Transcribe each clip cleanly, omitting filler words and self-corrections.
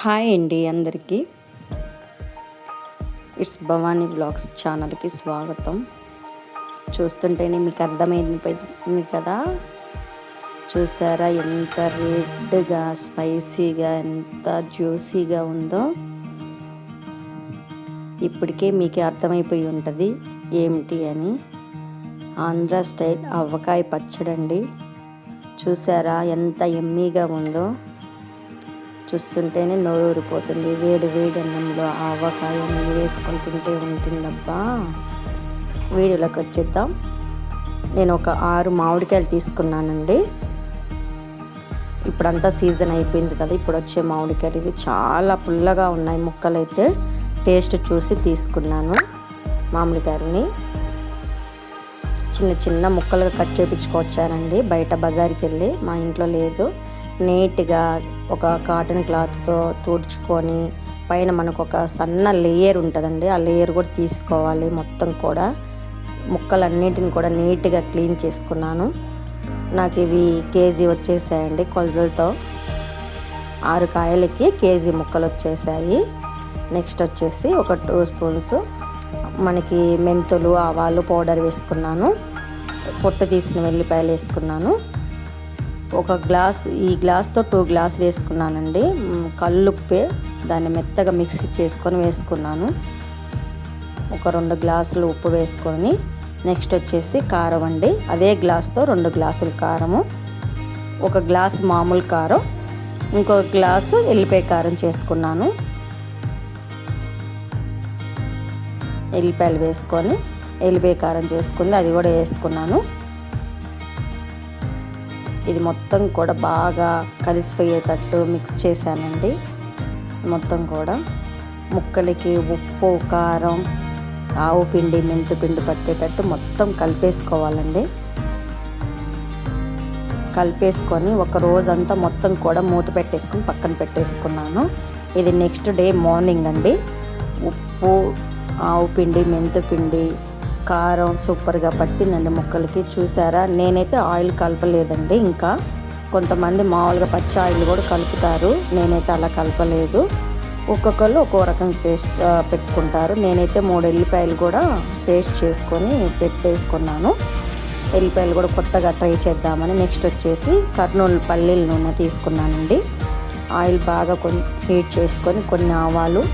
Hi అండి అందరికీ. It's Bhavani blogs ఛానల్కి స్వాగతం. చూస్తుంటేనే మీకు అర్థమైంది కదా, చూసారా ఎంత రెడ్గా స్పైసీగా ఎంత జ్యూసీగా ఉందో. ఇప్పటికే మీకు అర్థమైపోయి ఉంటుంది ఏమిటి అని. ఆంధ్ర స్టైల్ ఆవకాయ పచ్చడండి. చూసారా ఎంత ఎమ్మీగా ఉందో. చూస్తుంటేనే నోరు ఊరిపోతుంది. వేడి వేడి అన్నంలో ఆవకాయ నెయ్యి వేసుకొని తింటే ఉంటుందబ్బా. వీడియోలోకి వచ్చేద్దాం. నేను ఒక 6 మామిడికాయలు తీసుకున్నానండి. ఇప్పుడంతా సీజన్ అయిపోయింది కదా, ఇప్పుడు వచ్చే మామిడికాయలు ఇవి చాలా పుల్లగా ఉన్నాయి. ముక్కలైతే టేస్ట్ చూసి తీసుకున్నాను. మామిడికాయలని చిన్న చిన్న ముక్కలుగా కట్ చేయించుకొచ్చానండి బయట బజార్కి వెళ్ళి. మా ఇంట్లో లేదు. నీట్గా ఒక కాటన్ క్లాత్తో తుడుచుకొని పైన మనకు ఒక సన్న లేయర్ ఉంటుందండి, ఆ లేయర్ కూడా తీసుకోవాలి. మొత్తం కూడా ముక్కలన్నిటిని కూడా నీట్గా క్లీన్ చేసుకున్నాను. నాకు ఇవి కేజీ వచ్చేసాయండి కొలతలతో. 6 కాయలకి కేజీ ముక్కలు వచ్చేసాయి. నెక్స్ట్ వచ్చేసి ఒక 2 స్పూన్స్ మనకి మెంతులు ఆవాలు పౌడర్ వేసుకున్నాను. పొట్టు తీసిన వెల్లిపాయలు వేసుకున్నాను. ఒక గ్లాస్, ఈ గ్లాస్తో 2 గ్లాసులు వేసుకున్నానండి. కల్లుప్పే దాన్ని మెత్తగా మిక్సీ చేసుకొని వేసుకున్నాను. ఒక 2 గ్లాసులు ఉప్పు వేసుకొని, నెక్స్ట్ వచ్చేసి కారం అండి. అదే గ్లాస్తో 2 గ్లాసులు కారము, ఒక గ్లాసు మామూలు కారం, ఇంకొక గ్లాసు ఎల్లిపాయ కారం చేసుకున్నాను. ఎల్లిపాయలు వేసుకొని ఎల్లిపాయ కారం చేసుకుంది, అది కూడా వేసుకున్నాను. ఇది మొత్తం కూడా బాగా కలిసిపోయేటట్టు మిక్స్ చేశానండి. మొత్తం కూడా ముక్కలకి ఉప్పు కారం ఆవు పిండి మెంతు పిండి పట్టేటట్టు మొత్తం కలిపేసుకోవాలండి. కలిపేసుకొని ఒక రోజంతా మొత్తం కూడా మూత పెట్టేసుకొని పక్కన పెట్టేసుకున్నాను. ఇది నెక్స్ట్ డే మార్నింగ్ అండి. ఉప్పు ఆవు పిండి మెంతు పిండి కారం సూపర్గా పట్టిందండి ముక్కలకి. చూసారా, నేనైతే ఆయిల్ కలపలేదండి. ఇంకా కొంతమంది మామూలుగా పచ్చి ఆయిల్ కూడా కలుపుతారు, నేనైతే అలా కలపలేదు. ఒక్కొక్కళ్ళు ఒక్కో రకం పేస్ట్ పెట్టుకుంటారు. నేనైతే 3 ఎల్లిపాయలు కూడా పేస్ట్ చేసుకొని పెట్టేసుకున్నాను. ఎల్లిపాయలు కూడా కొత్తగా ట్రై చేద్దామని. నెక్స్ట్ వచ్చేసి కర్నూలు పల్లీల నూనె తీసుకున్నానండి. ఆయిల్ బాగా హీట్ చేసుకొని కొన్ని ఆవాలు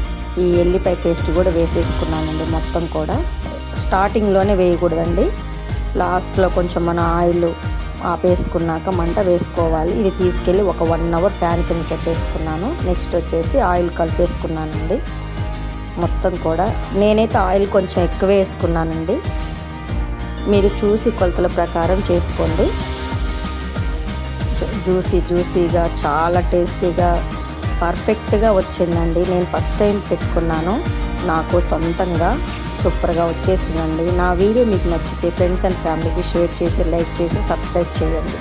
ఈ ఎల్లిపాయ పేస్ట్ కూడా వేసేసుకున్నానండి. మొత్తం కూడా స్టార్టింగ్లోనే వేయకూడదండి, లాస్ట్లో కొంచెం మన ఆయిల్ ఆపేసుకున్నాక మంట వేసుకోవాలి. ఇది తీసుకెళ్ళి ఒక 1 అవర్ ఫ్యాన్ కింద పెట్టేసుకున్నాను. నెక్స్ట్ వచ్చేసి ఆయిల్ కలిపేసుకున్నానండి. మొత్తం కూడా నేనైతే ఆయిల్ కొంచెం ఎక్కువ వేసుకున్నానండి. మీరు చూసి కొలతల ప్రకారం చేసుకోండి. జ్యూసీగా చాలా టేస్టీగా పర్ఫెక్ట్గా వచ్చిందండి. నేను ఫస్ట్ టైం పెట్టుకున్నాను, నాకు సొంతంగా సూపర్గా వచ్చేసిందండి. నా వీడియో మీకు నచ్చితే ఫ్రెండ్స్ అండ్ ఫ్యామిలీకి షేర్ చేసి లైక్ చేసి సబ్స్క్రైబ్ చేయండి.